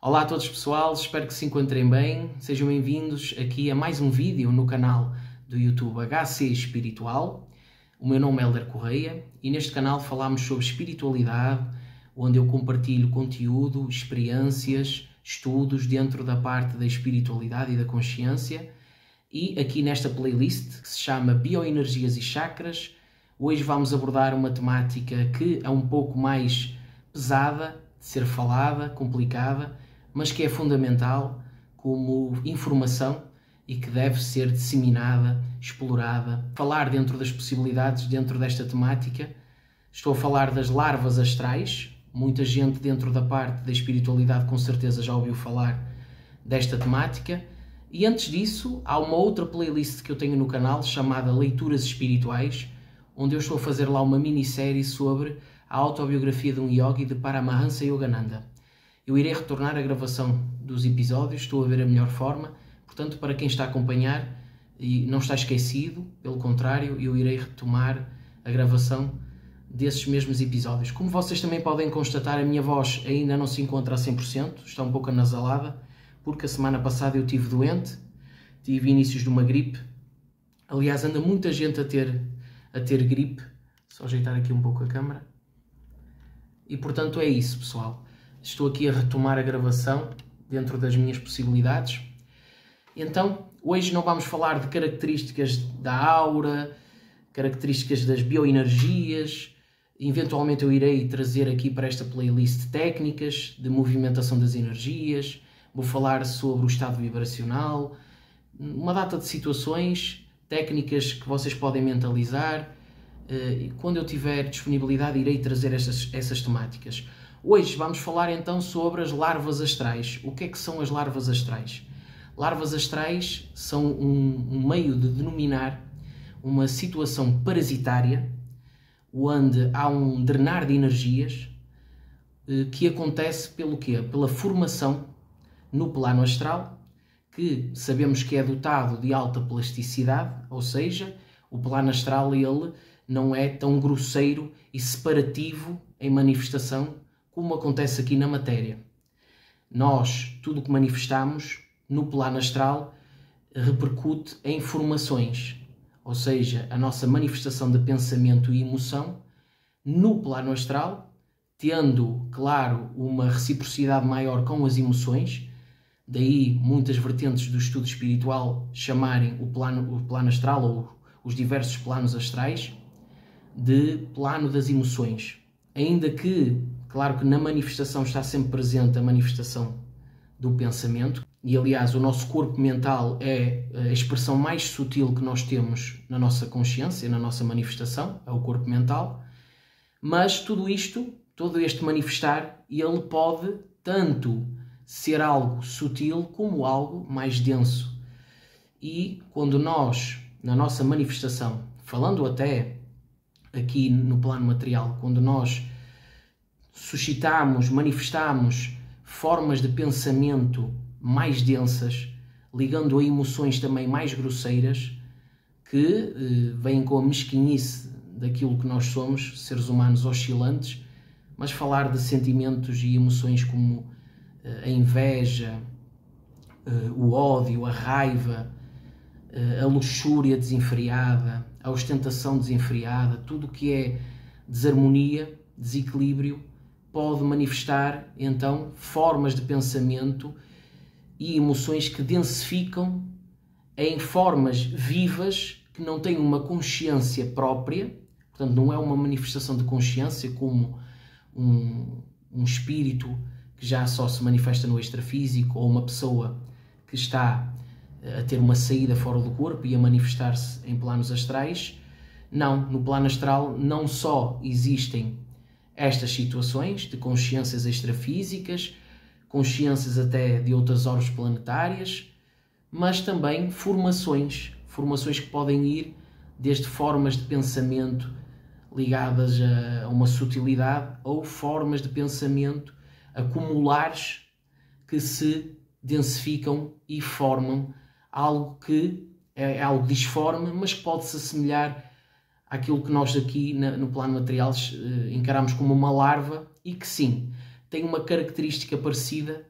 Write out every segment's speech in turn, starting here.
Olá a todos pessoal, espero que se encontrem bem, sejam bem-vindos aqui a mais um vídeo no canal do YouTube HC Espiritual. O meu nome é Hélder Correia e neste canal falamos sobre espiritualidade, onde eu compartilho conteúdo, experiências, estudos dentro da parte da espiritualidade e da consciência. E aqui nesta playlist que se chama Bioenergias e Chakras, hoje vamos abordar uma temática que é um pouco mais pesada de ser falada, complicada, mas que é fundamental como informação e que deve ser disseminada, explorada. Falar dentro das possibilidades, dentro desta temática, estou a falar das larvas astrais. Muita gente dentro da parte da espiritualidade com certeza já ouviu falar desta temática. E antes disso, há uma outra playlist que eu tenho no canal chamada Leituras Espirituais, onde eu estou a fazer lá uma minissérie sobre a autobiografia de um yogi de Paramahansa Yogananda. Eu irei retornar à gravação dos episódios, estou a ver a melhor forma, portanto, para quem está a acompanhar e não está esquecido, pelo contrário, eu irei retomar a gravação desses mesmos episódios. Como vocês também podem constatar, a minha voz ainda não se encontra a 100%, está um pouco anasalada, porque a semana passada eu estive doente, tive inícios de uma gripe. Aliás, anda muita gente a ter gripe, só ajeitar aqui um pouco a câmera. E portanto é isso, pessoal. Estou aqui a retomar a gravação dentro das minhas possibilidades. Então, hoje não vamos falar de características da aura, características das bioenergias. Eventualmente eu irei trazer aqui para esta playlist técnicas de movimentação das energias. Vou falar sobre o estado vibracional, uma data de situações, técnicas que vocês podem mentalizar. Quando eu tiver disponibilidade irei trazer essas temáticas. Hoje vamos falar então sobre as larvas astrais. O que é que são as larvas astrais? Larvas astrais são um meio de denominar uma situação parasitária onde há um drenar de energias que acontece pelo quê? Pela formação no plano astral, que sabemos que é dotado de alta plasticidade, ou seja, o plano astral ele não é tão grosseiro e separativo em manifestação como acontece aqui na matéria. Nós, tudo o que manifestamos no plano astral repercute em formações, ou seja, a nossa manifestação de pensamento e emoção no plano astral, tendo, claro, uma reciprocidade maior com as emoções, daí muitas vertentes do estudo espiritual chamarem o plano astral ou os diversos planos astrais de plano das emoções. Ainda que, claro que na manifestação está sempre presente a manifestação do pensamento, e aliás o nosso corpo mental é a expressão mais sutil que nós temos na nossa consciência, na nossa manifestação, é o corpo mental, mas tudo isto, todo este manifestar, ele pode tanto ser algo sutil como algo mais denso. E quando nós, na nossa manifestação, falando até aqui no plano material, quando nós suscitamos, manifestamos formas de pensamento mais densas, ligando a emoções também mais grosseiras, que vêm com a mesquinhice daquilo que nós somos, seres humanos oscilantes, mas falar de sentimentos e emoções como a inveja, o ódio, a raiva, a luxúria desenfreada, a ostentação desenfreada, tudo o que é desarmonia, desequilíbrio, pode manifestar então formas de pensamento e emoções que densificam em formas vivas que não têm uma consciência própria, portanto não é uma manifestação de consciência como um espírito que já só se manifesta no extrafísico ou uma pessoa que está a ter uma saída fora do corpo e a manifestar-se em planos astrais. Não, no plano astral não só existem estas situações de consciências extrafísicas, consciências até de outras orbes planetárias, mas também formações que podem ir desde formas de pensamento ligadas a uma sutilidade ou formas de pensamento acumulares que se densificam e formam algo que é algo disforme, mas que pode se assemelhar àquilo que nós aqui no plano material encaramos como uma larva e que sim, tem uma característica parecida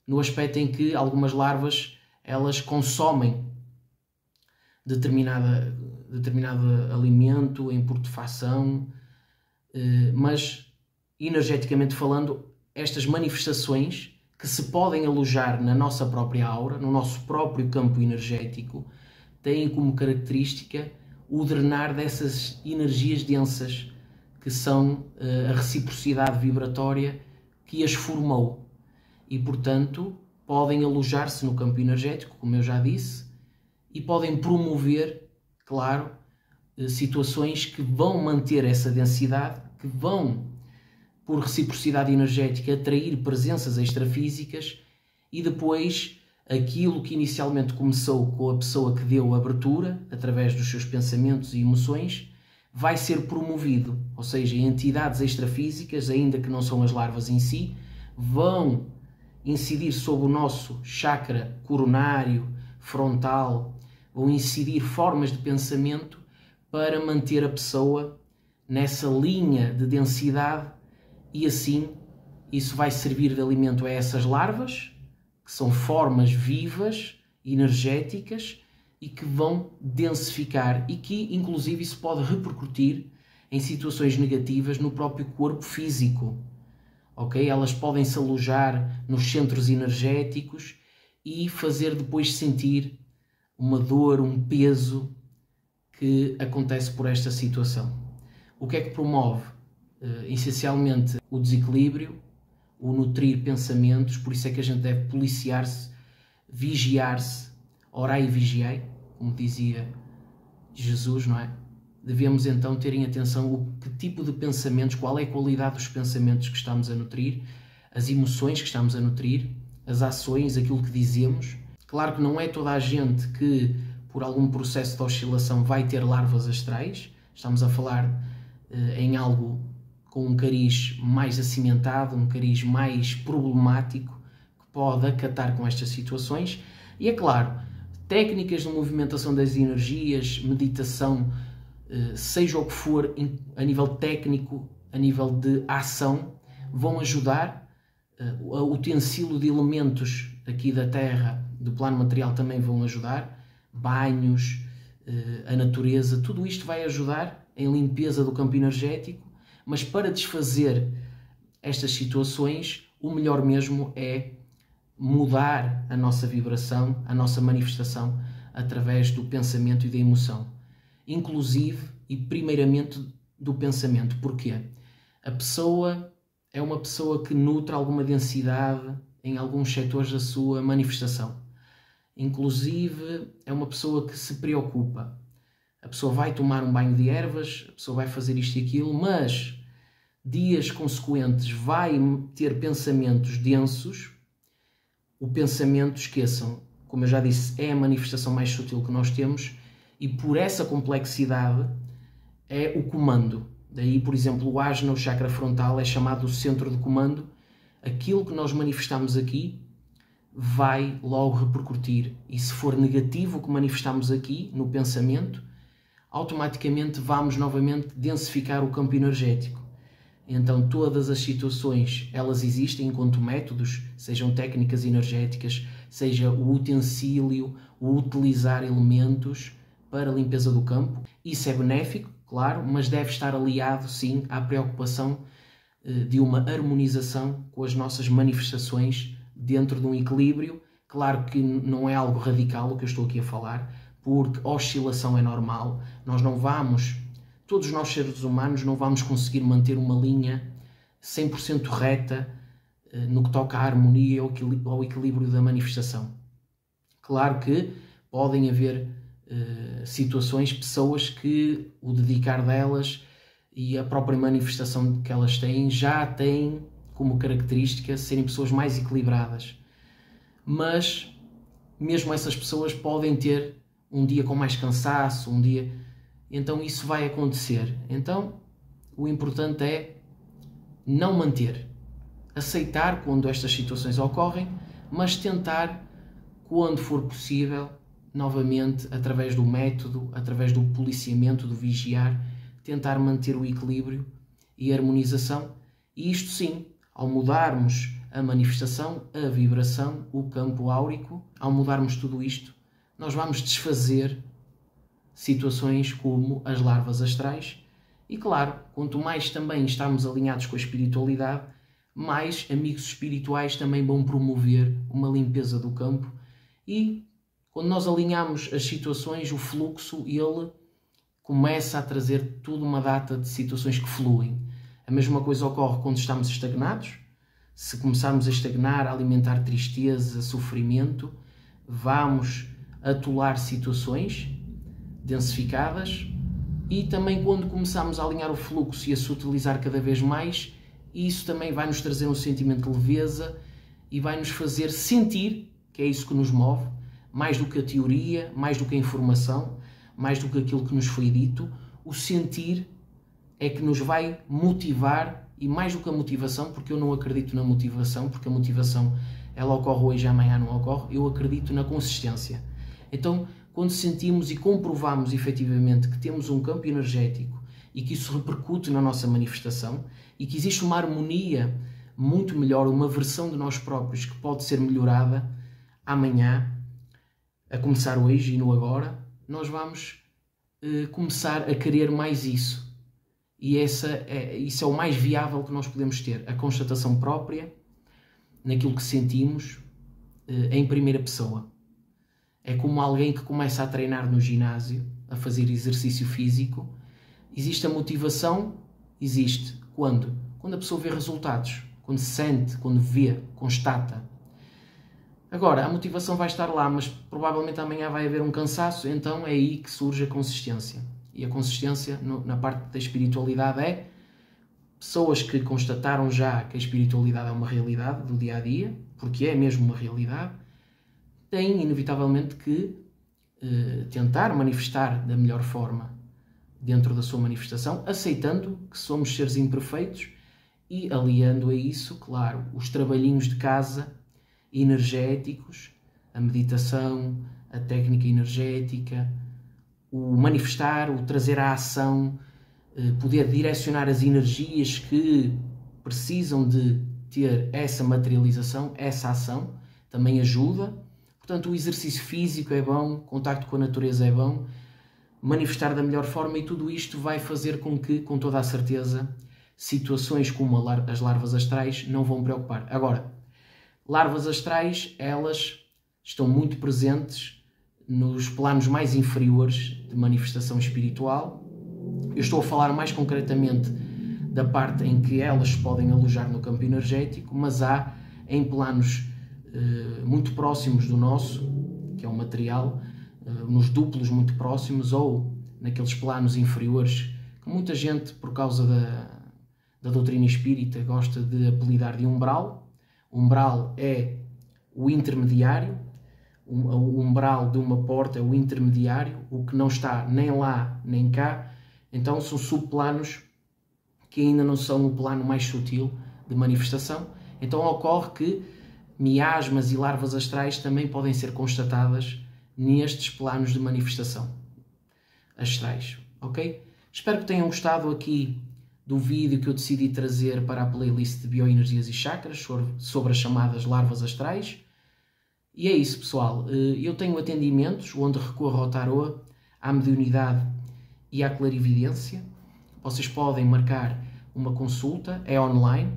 no aspecto em que algumas larvas elas consomem determinado alimento em putrefação, mas energeticamente falando, estas manifestações que se podem alojar na nossa própria aura, no nosso próprio campo energético, têm como característica o drenar dessas energias densas, que são a reciprocidade vibratória que as formou. E, portanto, podem alojar-se no campo energético, como eu já disse, e podem promover, claro, situações que vão manter essa densidade, que vão, por reciprocidade energética, atrair presenças extrafísicas, e depois aquilo que inicialmente começou com a pessoa que deu abertura, através dos seus pensamentos e emoções, vai ser promovido. Ou seja, entidades extrafísicas, ainda que não são as larvas em si, vão incidir sobre o nosso chakra coronário, frontal, vão incidir formas de pensamento para manter a pessoa nessa linha de densidade, e assim isso vai servir de alimento a essas larvas, que são formas vivas, energéticas, e que vão densificar, e que inclusive isso pode repercutir em situações negativas no próprio corpo físico. Ok? Elas podem se alojar nos centros energéticos e fazer depois sentir uma dor, um peso que acontece por esta situação. O que é que promove? Essencialmente o desequilíbrio, o nutrir pensamentos. Por isso é que a gente deve policiar-se, vigiar-se, orai e vigiai, como dizia Jesus, não é? Devemos então ter em atenção o que tipo de pensamentos, qual é a qualidade dos pensamentos que estamos a nutrir, as emoções que estamos a nutrir, as ações, aquilo que dizemos. Claro que não é toda a gente que, por algum processo de oscilação, vai ter larvas astrais. Estamos a falar em algo com um cariz mais acimentado, um cariz mais problemático, que pode acatar com estas situações. E é claro, técnicas de movimentação das energias, meditação, seja o que for, a nível técnico, a nível de ação, vão ajudar. O utensílio de elementos aqui da Terra, do plano material, também vão ajudar. Banhos, a natureza, tudo isto vai ajudar em limpeza do campo energético, mas para desfazer estas situações, o melhor mesmo é mudar a nossa vibração, a nossa manifestação, através do pensamento e da emoção. Inclusive e primeiramente do pensamento. Porquê? A pessoa é uma pessoa que nutre alguma densidade em alguns setores da sua manifestação. Inclusive é uma pessoa que se preocupa. A pessoa vai tomar um banho de ervas, a pessoa vai fazer isto e aquilo, mas dias consequentes vai ter pensamentos densos. O pensamento, esqueçam, como eu já disse, é a manifestação mais sutil que nós temos, e por essa complexidade é o comando. Daí, por exemplo, o ajna, o chakra frontal, é chamado o centro de comando. Aquilo que nós manifestamos aqui vai logo repercutir, e se for negativo o que manifestamos aqui no pensamento, automaticamente vamos novamente densificar o campo energético. Então todas as situações, elas existem enquanto métodos, sejam técnicas energéticas, seja o utensílio, o utilizar elementos para a limpeza do campo. Isso é benéfico, claro, mas deve estar aliado, sim, à preocupação de uma harmonização com as nossas manifestações dentro de um equilíbrio. Claro que não é algo radical o que eu estou aqui a falar, porque a oscilação é normal. Nós não vamos, todos nós seres humanos, não vamos conseguir manter uma linha 100% reta no que toca à harmonia e ao equilíbrio da manifestação. Claro que podem haver situações, pessoas que o dedicar delas e a própria manifestação que elas têm já têm como característica serem pessoas mais equilibradas. Mas mesmo essas pessoas podem ter um dia com mais cansaço, um dia... Então isso vai acontecer. Então o importante é não manter. Aceitar quando estas situações ocorrem, mas tentar, quando for possível, novamente, através do método, através do policiamento, do vigiar, tentar manter o equilíbrio e a harmonização. E isto sim, ao mudarmos a manifestação, a vibração, o campo áurico. Ao mudarmos tudo isto, nós vamos desfazer situações como as larvas astrais. E claro, quanto mais também estamos alinhados com a espiritualidade, mais amigos espirituais também vão promover uma limpeza do campo. E quando nós alinhamos as situações, o fluxo, ele começa a trazer toda uma data de situações que fluem. A mesma coisa ocorre quando estamos estagnados. Se começarmos a estagnar, a alimentar tristeza, sofrimento, vamos atolar situações densificadas. E também quando começamos a alinhar o fluxo e a se utilizar cada vez mais, isso também vai nos trazer um sentimento de leveza e vai nos fazer sentir, que é isso que nos move, mais do que a teoria, mais do que a informação, mais do que aquilo que nos foi dito. O sentir é que nos vai motivar, e mais do que a motivação, porque eu não acredito na motivação, porque a motivação ela ocorre hoje e amanhã não ocorre, eu acredito na consistência. Então, quando sentimos e comprovamos efetivamente que temos um campo energético e que isso repercute na nossa manifestação e que existe uma harmonia muito melhor, uma versão de nós próprios que pode ser melhorada amanhã, a começar hoje e no agora, nós vamos começar a querer mais isso. E isso é o mais viável que nós podemos ter, a constatação própria naquilo que sentimos em primeira pessoa. É como alguém que começa a treinar no ginásio, a fazer exercício físico. Existe a motivação, existe quando? Quando a pessoa vê resultados, quando sente, quando vê, constata. Agora, a motivação vai estar lá, mas provavelmente amanhã vai haver um cansaço, então é aí que surge a consistência. E a consistência na parte da espiritualidade é pessoas que constataram já que a espiritualidade é uma realidade do dia a dia, porque é mesmo uma realidade, têm inevitavelmente que tentar manifestar da melhor forma dentro da sua manifestação, aceitando que somos seres imperfeitos e aliando a isso, claro, os trabalhinhos de casa energéticos, a meditação, a técnica energética, o manifestar, o trazer à ação, poder direcionar as energias que precisam de ter essa materialização, essa ação, também ajuda. Portanto, o exercício físico é bom, o contacto com a natureza é bom, manifestar da melhor forma, e tudo isto vai fazer com que, com toda a certeza, situações como as larvas astrais não vão preocupar. Agora, larvas astrais, elas estão muito presentes nos planos mais inferiores de manifestação espiritual. Eu estou a falar mais concretamente da parte em que elas podem alojar no campo energético, mas há em planos muito próximos do nosso, que é o material, nos duplos muito próximos, ou naqueles planos inferiores que muita gente, por causa da doutrina espírita, gosta de apelidar de umbral. O umbral é o intermediário, o umbral de uma porta é o intermediário, o que não está nem lá nem cá. Então são subplanos que ainda não são o plano mais sutil de manifestação. Então ocorre que miasmas e larvas astrais também podem ser constatadas nestes planos de manifestação astrais, ok? Espero que tenham gostado aqui do vídeo que eu decidi trazer para a playlist de Bioenergias e Chakras sobre as chamadas larvas astrais. E é isso, pessoal. Eu tenho atendimentos onde recorro ao tarô, à mediunidade e à clarividência. Vocês podem marcar uma consulta, é online.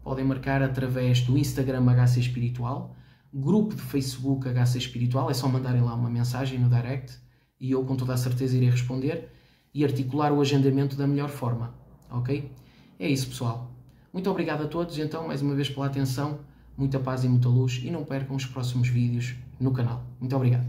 Podem marcar através do Instagram HC Espiritual, grupo de Facebook HC Espiritual. É só mandarem lá uma mensagem no direct e eu com toda a certeza irei responder e articular o agendamento da melhor forma. Ok? É isso, pessoal. Muito obrigado a todos, então, mais uma vez pela atenção. Muita paz e muita luz, e não percam os próximos vídeos no canal. Muito obrigado.